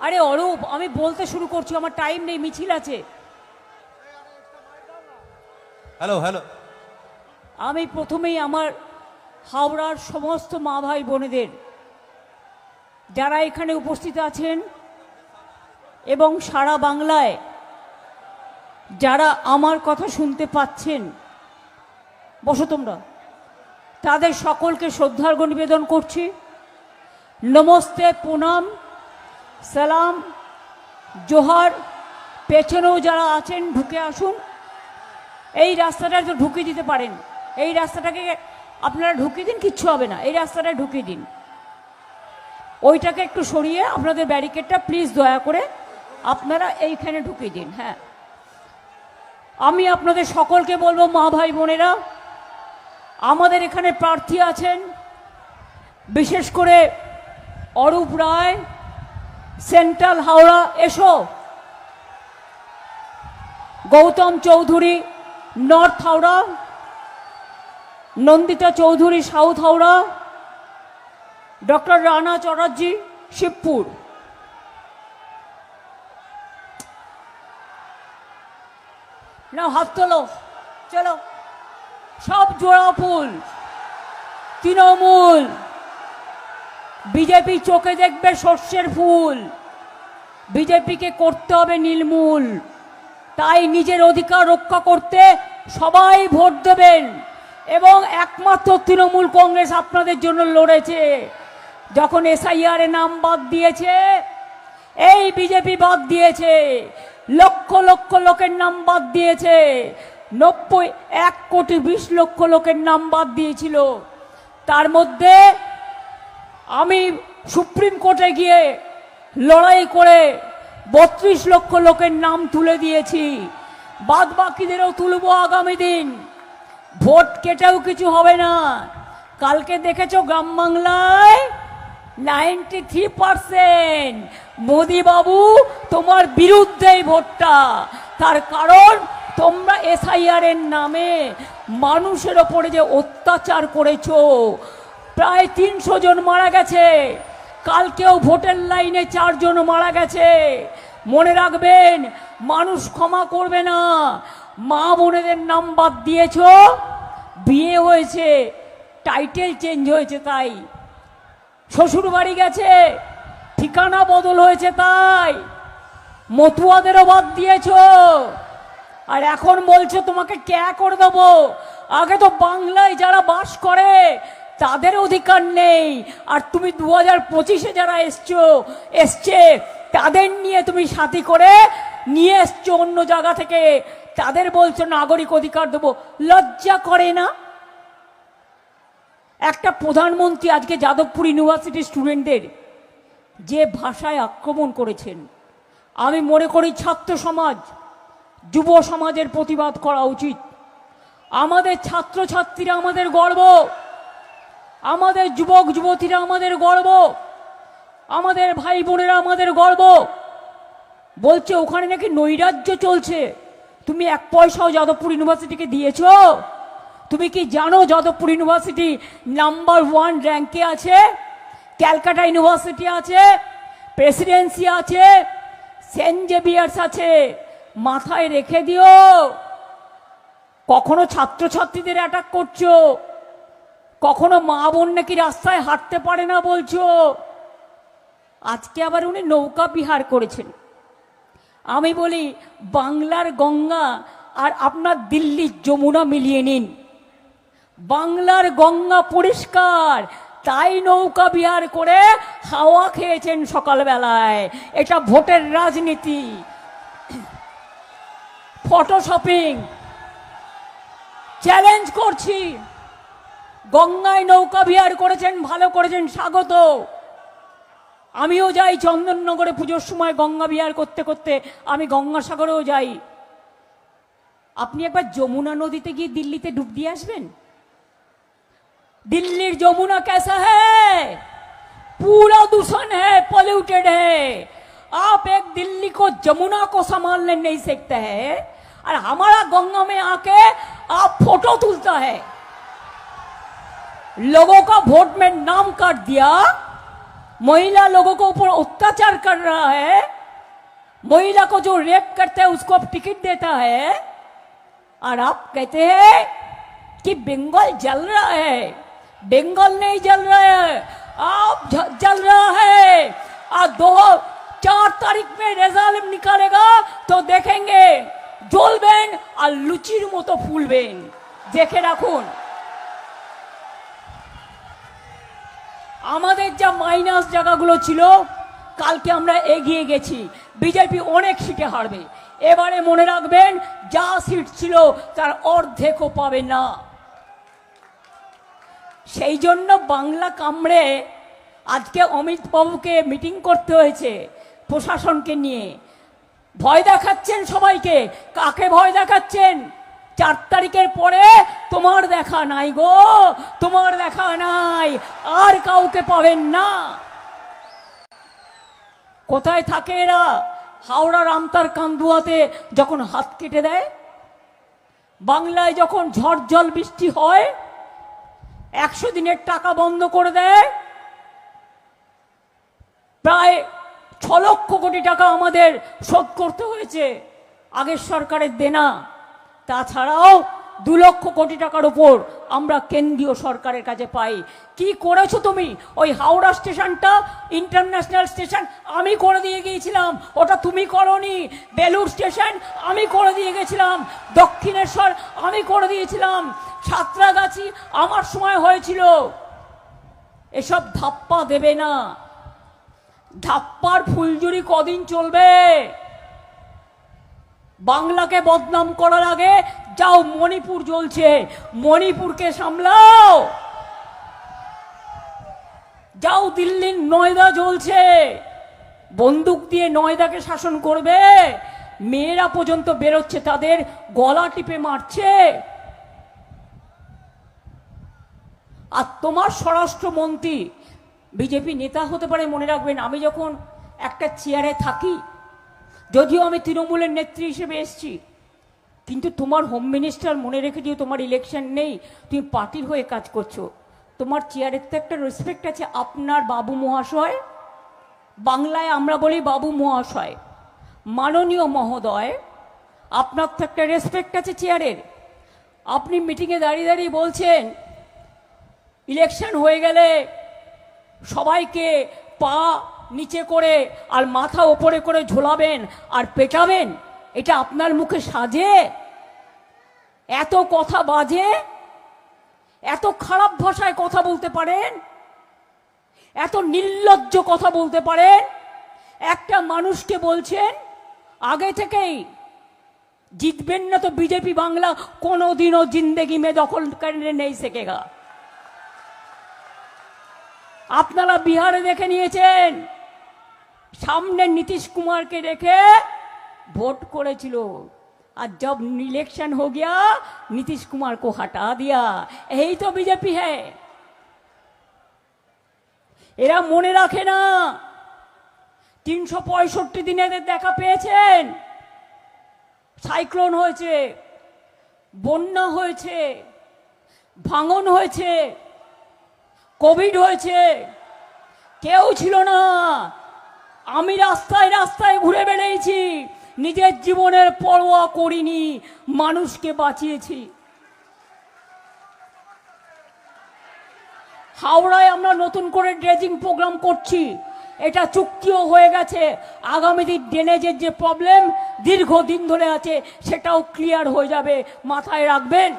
আরে অরূপ, আমি বলতে শুরু করছি, আমার টাইম নেই, মিছিল আছে। Hello hello. আমি প্রথমেই আমার হাওড়ার সমস্ত মা ভাই বোনেদের যারা এখানে উপস্থিত আছেন এবং সারা বাংলায় যারা আমার কথা শুনতে পাচ্ছেন, বসো তোমরা, তাদের সকলকে শ্রদ্ধার্ঘ নিবেদন করছি। নমস্তে, প্রণাম, সালাম, জোহার। পেছনেও যারা আছেন ঢুকে আসুন। এই রাস্তাটা তো ঢুকিয়ে দিতে পারেন, এই রাস্তাটাকে আপনারা ঢুকিয়ে দিন, কিচ্ছু হবে না, এই রাস্তাটা ঢুকিয়ে দিন। ওইটাকে একটু সরিয়ে আপনাদের ব্যারিকেডটা প্লিজ দয়া করে আপনারা এইখানে ঢুকিয়ে দিন। হ্যাঁ, আমি আপনাদের সকলকে বলবো, মা ভাই বোনেরা, আমাদের এখানে প্রার্থী আছেন, বিশেষ করে অরূপ রায়, সেন্ট্রাল হাওড়া, এসো। Gautam Chowdhury, north Howrah, Nandita Chowdhury, south Howrah, doctor Rana Chatterjee, Shibpur. না, হাত তোলো, চলো, সব জোড়া ফুল। তৃণমূল, বিজেপি চোখে দেখবে সর্ষের ফুল, বিজেপিকে করতে হবে নীলমূল। তাই নিজের অধিকার রক্ষা করতে সবাই ভোট দেবেন। এবং একমাত্র তৃণমূল কংগ্রেস আপনাদের জন্য লড়েছে। যখন SIR নাম বাদ দিয়েছে, এই বিজেপি বাদ দিয়েছে, লক্ষ লক্ষ লোকের নাম বাদ দিয়েছে, 1,20,00,000 লোকের নাম বাদ দিয়েছিল। তার মধ্যে আমি সুপ্রিম কোর্টে গিয়ে লড়াই করে 32 লক্ষ লোকের নাম তুলে দিয়েছি। বাদ বাকিদেরও তুলব আগামী দিন। ভোট কেটেও কিছু হবে না। কালকে দেখেছো গ্রাম বাংলায় 93% মোদি বাবু তোমার বিরুদ্ধে ভোটটা। তার কারণ তোমরা SIR নামে মানুষের ওপরে যে অত্যাচার করেছো, প্রায় 300 জন মারা গেছে। কালকেও ভোটের লাইনে 4 জন মারা গেছে। মনে রাখবেন, মানুষ ক্ষমা করবে না। মা বোনেদের নাম বাদ দিয়েছ, বিয়ে হয়েছে, টাইটেল চেঞ্জ হয়েছে, তাই শ্বশুর বাড়ি গেছে, ঠিকানা বদল হয়েছে, তাই মতুয়াদেরও বাদ দিয়েছ। আর এখন বলছো তোমাকে ক্যা করে দেবো। আগে তো বাংলায় যারা বাস করে তাদের অধিকার নেই, আর তুমি 2025-এ যারা এসছে তাদের নিয়ে তুমি সাথী করে নিয়ে এসছো অন্য জায়গা থেকে, তাদের বলছো নাগরিক অধিকার দেবো। লজ্জা করে না? একটা প্রধানমন্ত্রী আজকে যাদবপুর ইউনিভার্সিটির স্টুডেন্টদের যে ভাষায় আক্রমণ করেছেন, আমি মনে করি ছাত্র সমাজ, যুব সমাজের প্রতিবাদ করা উচিত। আমাদের ছাত্রছাত্রীরা আমাদের গর্ব, আমাদের যুবক যুবতীরা আমাদের গর্ব, আমাদের ভাই বোনেরা আমাদের গর্ব। বলছে ওখানে নাকি নৈরাজ্য চলছে। তুমি 1 পয়সাও যাদবপুর ইউনিভার্সিটিকে দিয়েছ? তুমি কি জানো যাদবপুর ইউনিভার্সিটি নাম্বার 1 র্যাঙ্কে আছে? ক্যালকাটা ইউনিভার্সিটি আছে, প্রেসিডেন্সি আছে, সেন্ট জেভিয়ার্স আছে। মাথায় রেখে দিও। কখনো ছাত্রছাত্রীদের অ্যাটাক করছো, কখনো মা বোন নাকি রাস্তায় হাঁটতে পারে না বলছো। আজকে আবার উনি নৌকা বিহার করেছেন। আমি বলি, বাংলার গঙ্গা আর আপনার দিল্লির যমুনা মিলিয়ে নিন। বাংলার গঙ্গা পরিষ্কার, তাই নৌকা বিহার করে হাওয়া খেয়েছেন সকালবেলায়। এটা ভোটের রাজনীতি, ফটোশপিং। চ্যালেঞ্জ করছি, গঙ্গায় নৌকা বিহার করেছেন, ভালো করেছেন, স্বাগত। আমিও যাই চন্দননগরে পুজোর সময় গঙ্গা বিহার করতে করতে, আমি গঙ্গাসাগরেও যাই। আপনি একবার যমুনা নদীতে গিয়ে দিল্লিতে ডুব দিয়ে আসবেন। दिल्ली जमुना कैसा है? पूरा दूषण है, पॉल्यूटेड है। आप एक दिल्ली को जमुना को संभालने नहीं सकते हैं और हमारा गंगा में आके आप फोटो तुलता है। लोगों का वोट में नाम काट दिया, महिला लोगों को ऊपर अत्याचार कर रहा है, महिला को जो रेप करता है उसको अब टिकट देता है, और आप कहते हैं कि बंगाल जल रहा है। बंगाल नहीं जल रहा है, आप जल रहा है। और 4 तारीख में रिजल्ट निकालेगा तो देखेंगे জ্বলবেন আর লুচির মতো ফুলবেন, দেখে রাখুন। আমাদের যা মাইনাস জায়গাগুলো ছিল কালকে আমরা এগিয়ে গেছি, বিজেপি অনেক সিটে হারবে। এবারে মনে রাখবেন যা সিট ছিল তার অর্ধেকও পাবে না। সেই জন্য বাংলা কামড়ে আজকে অমিত বাবুকে মিটিং করতে হয়েছে প্রশাসনকে নিয়ে। ভয় দেখাচ্ছেন সবাইকে। কাকে ভয় দেখাচ্ছেন? 4 তারিখের পরে তোমার দেখা নাই গো, তোমার দেখা নাই, আর কাউকে পাবেন না। কোথায় থাকে এরা? হাওড়া রামতার কান্দুয়াতে যখন হাত কেটে দেয়, বাংলায় যখন ঝড় জল বৃষ্টি হয় 100 দিনের টাকা বন্ধ করে দেয়, প্রায় 6 লক্ষ কোটি টাকা আমাদের শোধ করতে হয়েছে আগের সরকারের দেনা। তাছাড়াও 2 লক্ষ কোটি টাকার উপর আমরা কেন্দ্রীয় সরকারের কাছে পাই। কি করেছো তুমি? ওই হাওড়া স্টেশনটা ইন্টারন্যাশনাল স্টেশন আমি করে দিয়ে গিয়েছিলাম, ওটা তুমি করনি। বেলুর স্টেশন আমি করে দিয়ে গেছিলাম, দক্ষিণেশ্বর আমি করে দিয়েছিলাম, সাঁতরাগাছি আমার সময় হয়েছিল। এসব ধাপ্পা দেবে না। ধাপ্পার ফুলঝুরি কদিন চলবে? বাংলাকে বদনাম করার আগে যাও, মণিপুর জ্বলছে, মণিপুরকে সামলাও। যাও, দিল্লির নয়দা জ্বলছে, বন্দুক দিয়ে নয়দাকে শাসন করবে। মেয়েরা পর্যন্ত বেরোচ্ছে, তাদের গলা টিপে মারছে। আর তোমার স্বরাষ্ট্রমন্ত্রী বিজেপি নেতা হতে পারে, মনে রাখবেন। আমি যখন একটা চেয়ারে থাকি, যদিও আমি তৃণমূলের নেত্রী হিসেবে এসেছি, কিন্তু তোমার হোম মিনিস্টার মনে রেখে দিও, তোমার ইলেকশন নেই, তুমি পার্টির হয়ে কাজ করছো, তোমার চেয়ারের তো একটা রেসপেক্ট আছে। আপনার বাবু মহাশয়, বাংলায় আমরা বলি বাবু মহাশয়, মাননীয় মহোদয়, আপনার তো একটা রেসপেক্ট আছে চেয়ারের। আপনি মিটিংয়ে দাঁড়িয়ে দাঁড়িয়ে বলছেন ইলেকশন হয়ে গেলে সবাইকে পা নিচে করে আর মাথা ওপরে করে ঝোলাবেন আর পেটাবেন। এটা আপনার মুখে সাজে? এত কথা বাজে, এত খারাপ ভাষায় কথা বলতে পারেন, এত নির্লজ্জ কথা বলতে পারেন? একটা মানুষকে বলছেন আগে থেকেই জিতবেন না তো বিজেপি বাংলা কোনোদিনও জিন্দেগি মে দখল করনে নেই সকেগা। আপনারা বিহারে দেখে নিয়েছেন, সামনে नीतीश कुमार के রেখে ভোট করেছিল, আর जब इलेक्शन हो गया नीतीश कुमार को हटा दिया। यही तो बीजेपी है। এরা মনে রাখে না 365 দিন এদের দেখা পেয়েছেন। সাইক্লোন হয়েছে, বন্যা হয়েছে, ভাঙন হয়েছে, কোভিড হয়েছে, কেউ ছিল না। আমি রাস্তায় রাস্তায় ঘুরে বেড়েছি, নিজের জীবনের পরোয়া করিনি, মানুষকে বাঁচিয়েছি। হাওড়ায় আমরা নতুন করে ড্রেজিং প্রোগ্রাম করছি, এটা চুক্তিও হয়ে গেছে। আগামী দিন ড্রেনেজের যে প্রবলেম দীর্ঘদিন ধরে আছে সেটাও ক্লিয়ার হয়ে যাবে, মাথায় রাখবেন।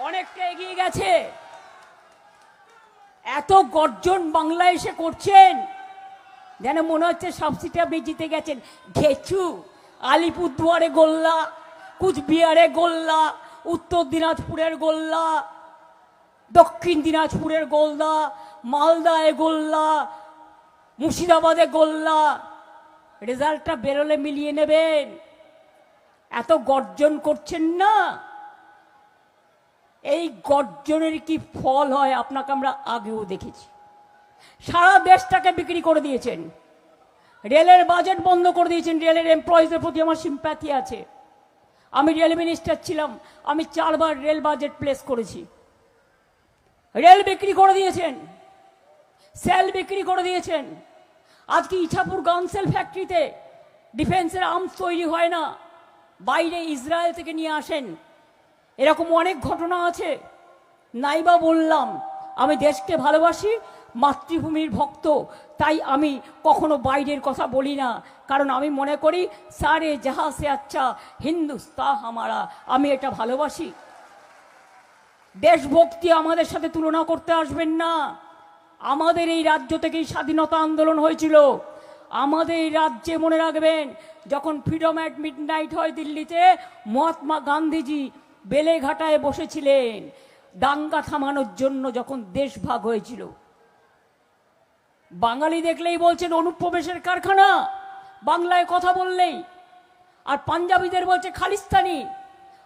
অনেকটা এগিয়ে গেছে। এত গর্জন বাংলায় এসে করছেন যেন মনে হচ্ছে সব সিটে আপনি জিতে গেছেন। ঘেচু, আলিপুরদুয়ারে গোল্লা, কুচবিহারে গোল্লা, উত্তর দিনাজপুরের গোল্লা, দক্ষিণ দিনাজপুরের গোল্লা, মালদায় গোল্লা, মুর্শিদাবাদে গোল্লা। রেজাল্টটা বেরোলে মিলিয়ে নেবেন। এত গর্জন করছেন না, এই গর্জনের কি ফল হয় আপনাকে আমরা আগেও দেখেছি। সারা দেশটাকে বিক্রি করে দিয়েছেন, রেলের বাজেট বন্ধ করে দিয়েছেন। রেলের এমপ্লয়িজদের প্রতি আমার সিম্প্যাথি আছে। আমি রেল মিনিস্টার ছিলাম, আমি 4 বার রেল বাজেট প্লেস করেছি। রেল বিক্রি করে দিয়েছেন। সেল বিক্রি করে দিয়েছেন। আজকে ইছাপুর গানসেল ফ্যাক্টরিতে ডিফেন্সের আর্মস তৈরি হয় না, বাইরে ইসরায়েল থেকে নিয়ে আসেন। এরকম অনেক ঘটনা আছে। নাইবা বললাম আমি দেশকে ভালোবাসি, মাতৃভূমির ভক্ত, তাই আমি কখনো বাইরের কথা বলি না, কারণ আমি মনে করি সারে জাহা সে আচ্ছা হিন্দুস্তান হামারা, আমি এটা ভালোবাসি। দেশভক্তি আমাদের সাথে তুলনা করতে আসবেন না। আমাদের এই রাজ্য থেকেই স্বাধীনতা আন্দোলন হয়েছিল। আমাদের এই রাজ্যে মনে রাখবেন, যখন ফ্রিডম অ্যাট মিডনাইট হয় দিল্লিতে, মহাত্মা গান্ধীজি বেলেঘাটায় বসেছিলেন দাঙ্গা থামানোর জন্য, যখন দেশ ভাগ হয়েছিল। বাঙালি দেখলেই বলছেন অনুপ্রবেশের কারখানা, বাংলায় কথা বললেই। আর পাঞ্জাবিদের বলছে খালিস্তানি,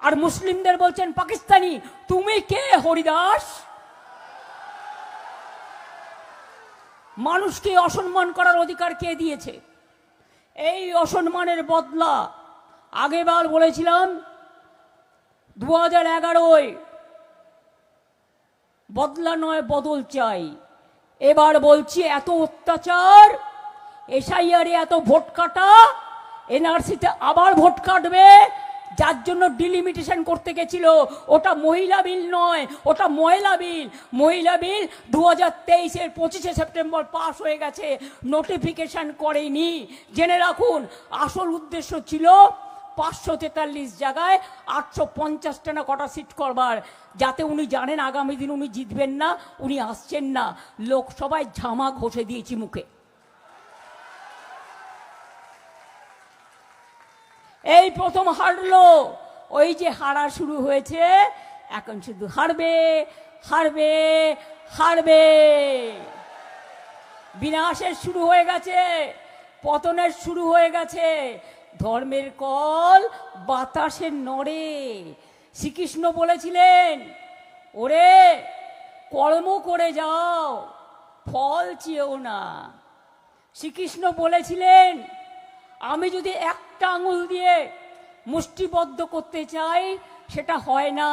আর মুসলিমদের বলছেন পাকিস্তানি। তুমি কে হরিদাস? মানুষকে অসম্মান করার অধিকার কে দিয়েছে? এই অসম্মানের বদলা আগেবার বলেছিলাম 2011-য়, বদলা নয় বদল চাই। এবার বলছি এত অত্যাচার, এসআইআরে এত ভোট কাটা, এনআরসিতে আবার ভোট কাটবে, যার জন্য ডিলিমিটেশন করতে গেছিল, ওটা মহিলা বিল নয়, ওটা ময়লা বিল। মহিলা বিল 2023-এর 25শে সেপ্টেম্বর পাস হয়ে গেছে, নোটিফিকেশন করেনি। জেনে রাখুন, আসল উদ্দেশ্য ছিল 543 জায়গায় 850টা না কটা সিট করবার, যাতে উনি জানেন আগামী দিন উনি জিতবেন না, উনি আসছেন না। লোকসভায় ঝামা ঘষে দিয়েছি মুখে। এই প্রথম হারলো, ওই যে হারা শুরু হয়েছে, এখন শুধু হারবে হারবে হারবে। বিনাশের শুরু হয়ে গেছে, পতনের শুরু হয়ে গেছে। ধর্মের কল বাতাসে নড়ে। শ্রীকৃষ্ণ বলেছিলেন, ওরে কর্ম করে যাও, ফল চেয়েও না। শ্রীকৃষ্ণ বলেছিলেন, আমি যদি একটা আঙুল দিয়ে মুষ্টিবদ্ধ করতে চাই, সেটা হয় না,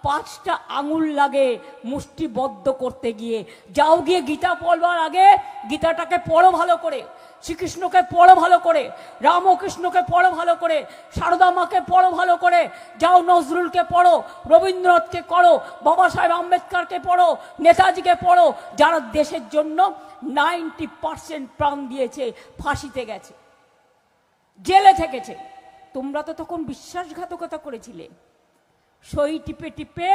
5টা আঙুল লাগে মুষ্টিবদ্ধ করতে গিয়ে। যাও গিয়ে গীতা পড়বার আগে গীতাটাকে পড়ো ভালো করে, শ্রীকৃষ্ণকে পড়ো ভালো করে, রামকৃষ্ণকে পড়ো ভালো করে, সারদা মাকে পড়ো ভালো করে, যাও নজরুলকে পড়ো, রবীন্দ্রনাথকে করো, বাবা সাহেব আম্বেদকরকে পড়ো, নেতাজিকে পড়ো, যারা দেশের জন্য 90% প্রাণ দিয়েছে, ফাঁসিতে গেছে, জেলে থেকেছে। তোমরা তো তখন বিশ্বাসঘাতকতা করেছিলে, সই টিপে টিপে